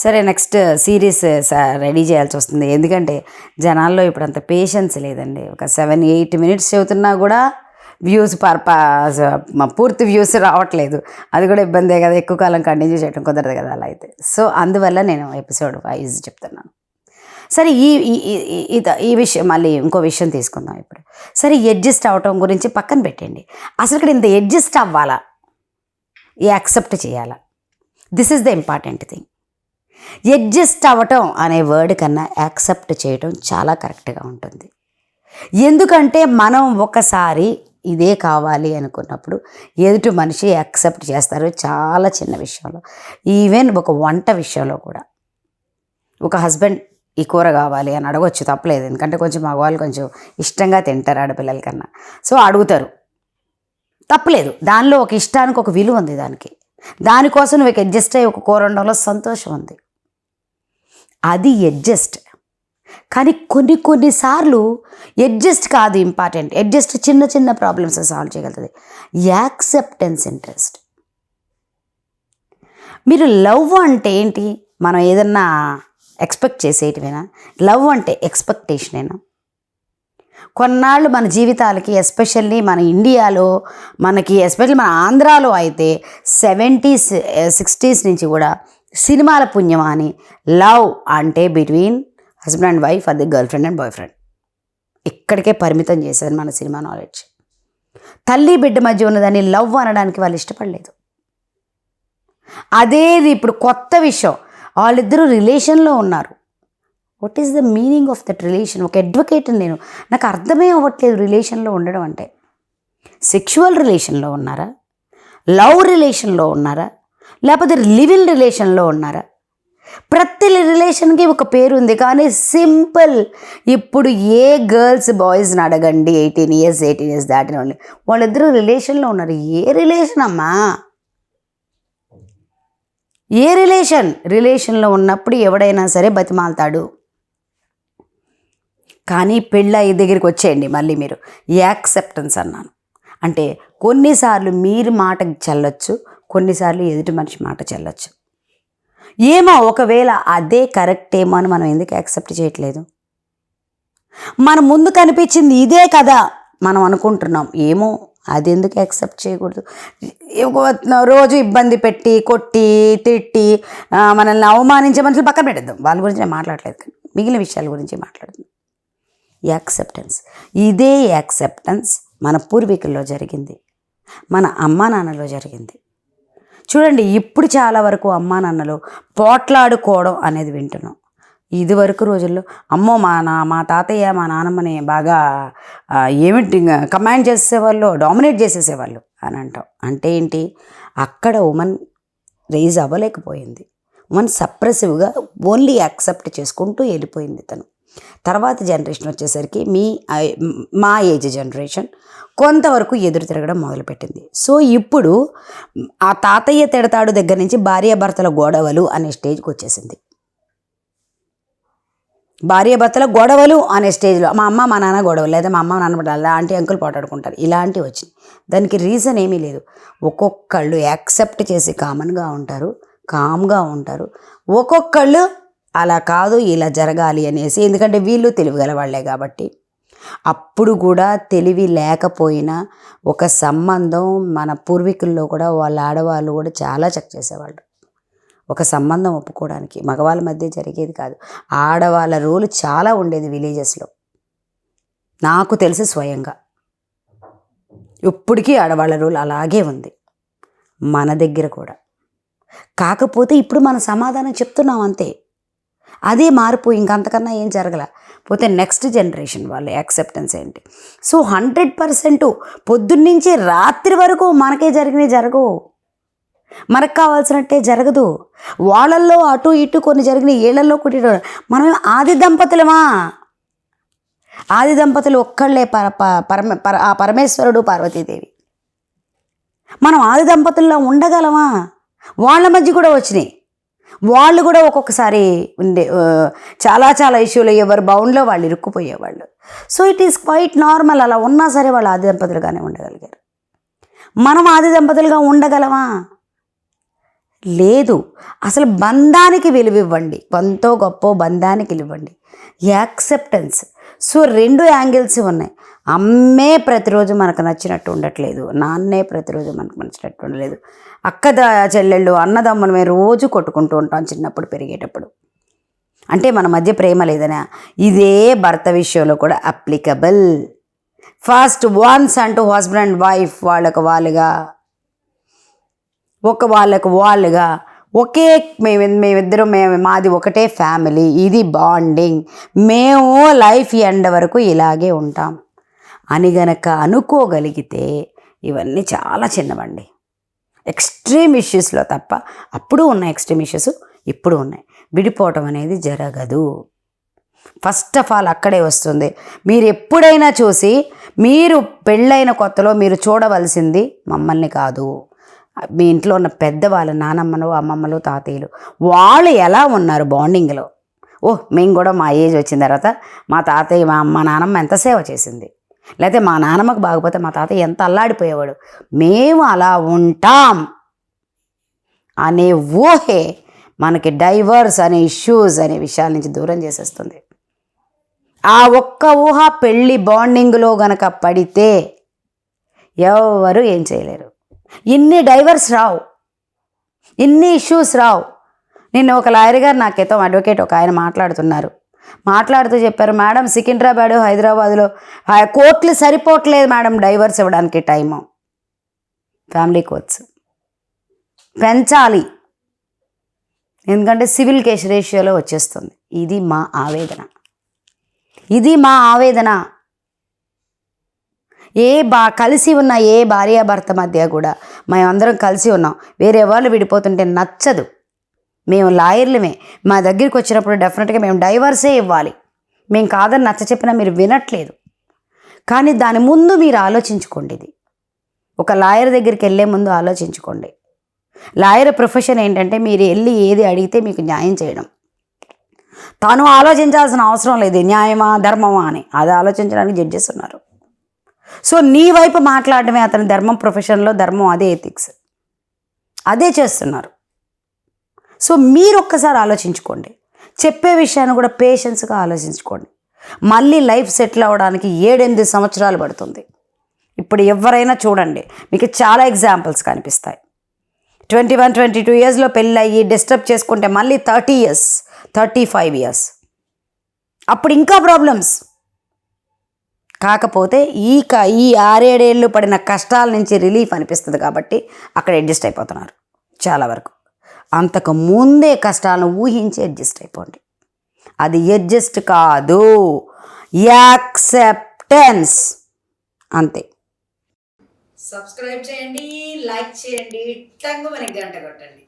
సరే next series ready చేయాల్సి వస్తుంది. ఎందుకంటే జనాల్లో ఇప్పుడు అంత పేషెన్స్ లేదండి. ఒక 7-8 మినిట్స్ చెబుతున్నా కూడా వ్యూస్ పూర్తి వ్యూస్ రావట్లేదు. అది కూడా ఇబ్బందే కదా, ఎక్కువ కాలం కంటిన్యూ చేయడం కుదరదు కదా అలా అయితే. సో అందువల్ల నేను ఎపిసోడ్ వైజ్ చెప్తున్నాను. సరే ఈ విషయం మళ్ళీ ఇంకో విషయం తీసుకుందాం ఇప్పుడు. సరే అడ్జస్ట్ అవ్వటం గురించి పక్కన పెట్టండి. అసలు ఇక్కడ ఇంత అడ్జస్ట్ అవ్వాలా, యాక్సెప్ట్ చేయాలా? This is the important thing. Adjust అవ్వటం అనే వర్డ్ కన్నా యాక్సెప్ట్ చేయటం చాలా కరెక్ట్గా ఉంటుంది. ఎందుకంటే మనం ఒకసారి ఇదే కావాలి అనుకున్నప్పుడు ఎదుటి మనిషి యాక్సెప్ట్ చేస్తారు. చాలా చిన్న విషయంలో, ఈవెన్ ఒక వంట విషయంలో కూడా. ఒక హస్బెండ్ ఈ కూర కావాలి అని అడగొచ్చు, తప్పలేదు. ఎందుకంటే కొంచెం మగవాళ్ళు కొంచెం ఇష్టంగా తింటారు ఆడపిల్లల కన్నా. సో అడుగుతారు, తప్పలేదు. దానిలో ఒక ఇష్టానికి ఒక విలువ ఉంది. దానికోసం నువ్వు అడ్జస్ట్ అయ్యి ఒక కూర వండడంలో సంతోషం ఉంది. అది అడ్జస్ట్. కానీ కొన్నిసార్లు అడ్జస్ట్ కాదు ఇంపార్టెంట్. అడ్జస్ట్ చిన్న చిన్న ప్రాబ్లమ్స్ సాల్వ్ చేయగలుగుతుంది. Acceptance interest. మీరు లవ్ అంటే ఏంటి? మనం ఏదన్నా ఎక్స్పెక్ట్ చేసేటివేనా? లవ్ అంటే ఎక్స్పెక్టేషనేనా? కొన్నాళ్ళు మన జీవితాలకి, ఎస్పెషల్లీ మన ఇండియాలో, ఎస్పెషల్లీ మన ఆంధ్రాలో అయితే 70s 60s నుంచి కూడా సినిమాల పుణ్యమా అని లవ్ అంటే బిట్వీన్ హస్బెండ్ అండ్ వైఫ్, అది girl friend and boy friend, ఇక్కడికే పరిమితం చేసేది మన సినిమా నాలెడ్జ్. తల్లి బిడ్డ మధ్య ఉన్నదాన్ని లవ్ అనడానికి వాళ్ళు ఇష్టపడలేదు. అదేది ఇప్పుడు కొత్త విషయం, వాళ్ళిద్దరూ రిలేషన్లో ఉన్నారు. What is the meaning of that relation? ఒక అడ్వకేట్ నాకు అర్థమే అవ్వట్లేదు రిలేషన్లో ఉండడం అంటే. సెక్షువల్ రిలేషన్లో ఉన్నారా, లవ్ రిలేషన్లో ఉన్నారా, లేకపోతే లివింగ్ రిలేషన్లో ఉన్నారా? ప్రతి రిలేషన్కి ఒక పేరు ఉంది. కానీ సింపుల్, ఇప్పుడు ఏ గర్ల్స్ బాయ్స్ని అడగండి, 18 years దాటిన వాళ్ళు, వాళ్ళిద్దరూ రిలేషన్లో ఉన్నారు. ఏ రిలేషన్ అమ్మా? ఏ రిలేషన్లో ఉన్నప్పుడు ఎవడైనా సరే బతిమాలతాడు. కానీ పెళ్ళి దగ్గరికి వచ్చేయండి మళ్ళీ మీరు యాక్సెప్టెన్స్ అన్నాను. అంటే కొన్నిసార్లు మీరు మాట చెల్లొచ్చు, కొన్నిసార్లు ఎదుటి మనిషి మాట చెల్లొచ్చు. ఏమో ఒకవేళ అదే కరెక్ట్ ఏమో అని మనం ఎందుకు యాక్సెప్ట్ చేయట్లేదు? మన ముందు కనిపించింది ఇదే కదా మనం అనుకుంటున్నాం. ఏమో అది ఎందుకు యాక్సెప్ట్ చేయకూడదు? రోజు ఇబ్బంది పెట్టి, కొట్టి, తిట్టి, మనల్ని అవమానించే మనుషులు పక్కన పెట్టేద్దాం. వాళ్ళ గురించి నేను మాట్లాడలేదు, కానీ మిగిలిన విషయాల గురించి మాట్లాడుతున్నాం. యాక్సెప్టెన్స్. ఇదే యాక్సెప్టెన్స్ మన పూర్వీకుల్లో జరిగింది, మన అమ్మా నాన్నలో జరిగింది. చూడండి, ఇప్పుడు చాలా వరకు అమ్మా నాన్నలు పోట్లాడుకోవడం అనేది వింటున్నాం. ఇదివరకు రోజుల్లో అమ్మో మా తాతయ్య మా నాన్నమ్మని బాగా ఏమిటి కమాండ్ చేసేవాళ్ళు, డామినేట్ చేసేసేవాళ్ళు అని అంటాం. అంటే ఏంటి? అక్కడ ఉమెన్ రైజ్ అవ్వలేకపోయింది. ఉమెన్ సప్రెసివ్గా ఓన్లీ యాక్సెప్ట్ చేసుకుంటూ వెళ్ళిపోయింది తను. తర్వాత జనరేషన్ వచ్చేసరికి మా ఏజ్ జనరేషన్ కొంతవరకు ఎదురు తిరగడం మొదలుపెట్టింది. సో ఇప్పుడు ఆ తాతయ్య తిడతాడు దగ్గర నుంచి భార్యాభర్తల గొడవలు అనే స్టేజ్కి వచ్చేసింది. భార్యాభర్తల గొడవలు అనే స్టేజ్లో మా అమ్మ మా నాన్న గొడవలు, లేదా మా అమ్మ నాన్న ఆంటీ అంకుల్ పోటాడుకుంటారు, ఇలాంటివి వచ్చినాయి. దానికి రీజన్ ఏమీ లేదు. ఒక్కొక్కళ్ళు యాక్సెప్ట్ చేసి కామన్గా ఉంటారు, కామ్గా ఉంటారు. ఒక్కొక్కళ్ళు అలా కాదు, ఇలా జరగాలి అనేసి, ఎందుకంటే వీళ్ళు తెలివిగల వాళ్ళే కాబట్టి. అప్పుడు కూడా తెలివి లేకపోయినా ఒక సంబంధం మన పూర్వీకుల్లో కూడా వాళ్ళ ఆడవాళ్ళు కూడా చాలా చెక్ చేసేవాళ్ళు. ఒక సంబంధం ఒప్పుకోవడానికి మగవాళ్ళ మధ్య జరిగేది కాదు. ఆడవాళ్ళ రోలు చాలా ఉండేది విలేజెస్లో, నాకు తెలిసి స్వయంగా. ఇప్పటికీ ఆడవాళ్ళ రోల్ అలాగే ఉంది మన దగ్గర కూడా. కాకపోతే ఇప్పుడు మన సమాధానం చెప్తున్నాం అంతే. అదే మార్పు, ఇంకంతకన్నా ఏం జరగల. పోతే నెక్స్ట్ జనరేషన్ వాళ్ళ యాక్సెప్టెన్స్ ఏంటి? సో 100% పొద్దున్నుంచి రాత్రి వరకు మనకే జరగవు, మనకు కావాల్సినట్టే జరగదు. వాళ్ళల్లో అటు ఇటు కొన్ని జరిగినాయి, ఏళ్లలో కొట్టి. మనం ఆది దంపతులమా? ఆది దంపతులు ఒక్కళ్ళే, ఆ పరమేశ్వరుడు పార్వతీదేవి. మనం ఆది దంపతుల్లో ఉండగలమా? వాళ్ళ మధ్య కూడా వచ్చినాయి. వాళ్ళు కూడా ఒక్కొక్కసారి చాలా ఇష్యూలు, ఎవరు బౌండ్లో వాళ్ళు ఇరుక్కుపోయేవాళ్ళు. So it is quite normal. అలా ఉన్నా సరే వాళ్ళు ఆది దంపతులుగానే ఉండగలిగారు. మనం ఆది దంపతులుగా ఉండగలమా? లేదు. అసలు బంధానికి విలువ ఇవ్వండి, కొంతో గొప్ప బంధానికి ఇవ్వండి. యాక్సెప్టెన్స్. సో 2 యాంగిల్స్ ఉన్నాయి. అమ్మే ప్రతిరోజు మనకు నచ్చినట్టు ఉండట్లేదు, నాన్నే ప్రతిరోజు మనకు నచ్చినట్టు ఉండలేదు. చెల్లెళ్ళు అన్నదమ్ములు మేము రోజు కొట్టుకుంటూ ఉంటాం చిన్నప్పుడు పెరిగేటప్పుడు. అంటే మన మధ్య ప్రేమ లేదనా? ఇదే భర్త విషయంలో కూడా అప్లికబుల్. ఫస్ట్ వన్స్ అంటూ హస్బెండ్ అండ్ వైఫ్ వాళ్ళకు వాళ్ళుగా ఒకే మేమిద్దరం మాది ఒకటే ఫ్యామిలీ, ఇది బాండింగ్, మేము లైఫ్ ఎండ్ వరకు ఇలాగే ఉంటాం అని గనక అనుకోగలిగితే ఇవన్నీ చాలా చిన్నవండి. ఎక్స్ట్రీమ్ ఇష్యూస్లో తప్ప. అప్పుడు ఉన్నాయి ఎక్స్ట్రీమ్ ఇష్యూస్, ఇప్పుడు ఉన్నాయి. విడిపోవటం అనేది జరగదు. ఫస్ట్ ఆఫ్ ఆల్ అక్కడే వస్తుంది. మీరు ఎప్పుడైనా చూసి, మీరు పెళ్ళైన కొత్తలో మీరు చూడవలసింది మమ్మల్ని కాదు, మీ ఇంట్లో ఉన్న పెద్దవాళ్ళు, నానమ్మలు, అమ్మమ్మలు, తాతయ్యలు, వాళ్ళు ఎలా ఉన్నారు బాండింగ్లో. మేము కూడా మా ఏజ్ వచ్చిన తర్వాత మా తాతయ్య మా నానమ్మ ఎంత సేవ చేసింది, లేకపోతే మా నానమ్మకు బాగపోతే మా తాతయ్య ఎంత అల్లాడిపోయేవాడు, మేము అలా ఉంటాం అనే ఊహే మనకి డైవర్స్ అనే ఇష్యూస్ అనే విషయాల నుంచి దూరం చేసేస్తుంది. ఆ ఒక్క ఊహ పెళ్ళి బాండింగ్లో గనక పడితే ఎవరు ఏం చేయలేరు. ఇన్ని డైవర్స్ రావు, ఇన్ని ఇష్యూస్ రావు. నిన్న ఒక లాయర్ గారు, నా క్రితం అడ్వకేట్ ఒక ఆయన మాట్లాడుతూ చెప్పారు, మేడం సికింద్రాబాద్, హైదరాబాద్లో కోర్టులు సరిపోవట్లేదు మేడం డైవర్స్ ఇవ్వడానికి టైము. ఫ్యామిలీ కోర్ట్స్ పెంచాలి, ఎందుకంటే సివిల్ కేసు రేషియోలో వచ్చేస్తుంది. ఇది మా ఆవేదన. కలిసి ఉన్న ఏ భార్యాభర్త మధ్య కూడా మేమందరం కలిసి ఉన్నాం, వేరే వాళ్ళు విడిపోతుంటే నచ్చదు. మేము లాయర్లమే, మా దగ్గరికి వచ్చినప్పుడు డెఫినెట్గా మేము డైవర్సే ఇవ్వాలి. మేము కాదని నచ్చ చెప్పినా మీరు వినట్లేదు. కానీ దాని ముందు మీరు ఆలోచించుకోండి. ఇది ఒక లాయర్ దగ్గరికి వెళ్ళే ముందు ఆలోచించుకోండి. లాయర్ ప్రొఫెషన్ ఏంటంటే మీరు వెళ్ళి ఏది అడిగితే మీకు న్యాయం చేయడం. తాను ఆలోచించాల్సిన అవసరం లేదు, న్యాయమా ధర్మమా అని. అది ఆలోచించడానికి జడ్జెస్ ఉన్నారు. సో నీ వైపు మాట్లాడటమే అతని ధర్మం. ప్రొఫెషన్లో ధర్మం అదే, ఎథిక్స్ అదే చేస్తున్నారు. సో మీరు ఒక్కసారి ఆలోచించుకోండి. చెప్పే విషయాన్ని కూడా పేషెన్స్గా ఆలోచించుకోండి. మళ్ళీ లైఫ్ సెటిల్ అవ్వడానికి 7-8 సంవత్సరాలు పడుతుంది. ఇప్పుడు ఎవరైనా చూడండి, మీకు చాలా ఎగ్జాంపుల్స్ కనిపిస్తాయి. 21-22 ఇయర్స్లో పెళ్ళి అయ్యి డిస్టర్బ్ చేసుకుంటే మళ్ళీ 30 ఇయర్స్, 35 ఇయర్స్, అప్పుడు ఇంకా ప్రాబ్లమ్స్. కాకపోతే ఈ 6-7 ఏళ్ళు పడిన కష్టాల నుంచి రిలీఫ్ అనిపిస్తుంది కాబట్టి అక్కడ అడ్జస్ట్ అయిపోతున్నారు చాలా వరకు. అంతకు ముందే కష్టాలను ఊహించి అడ్జస్ట్ అయిపోండి. అది అడ్జస్ట్ కాదు, యాక్సెప్టెన్స్ అంతే. సబ్స్క్రైబ్ చేయండి, లైక్ చేయండి, టంగు మనకి గంట కొట్టండి.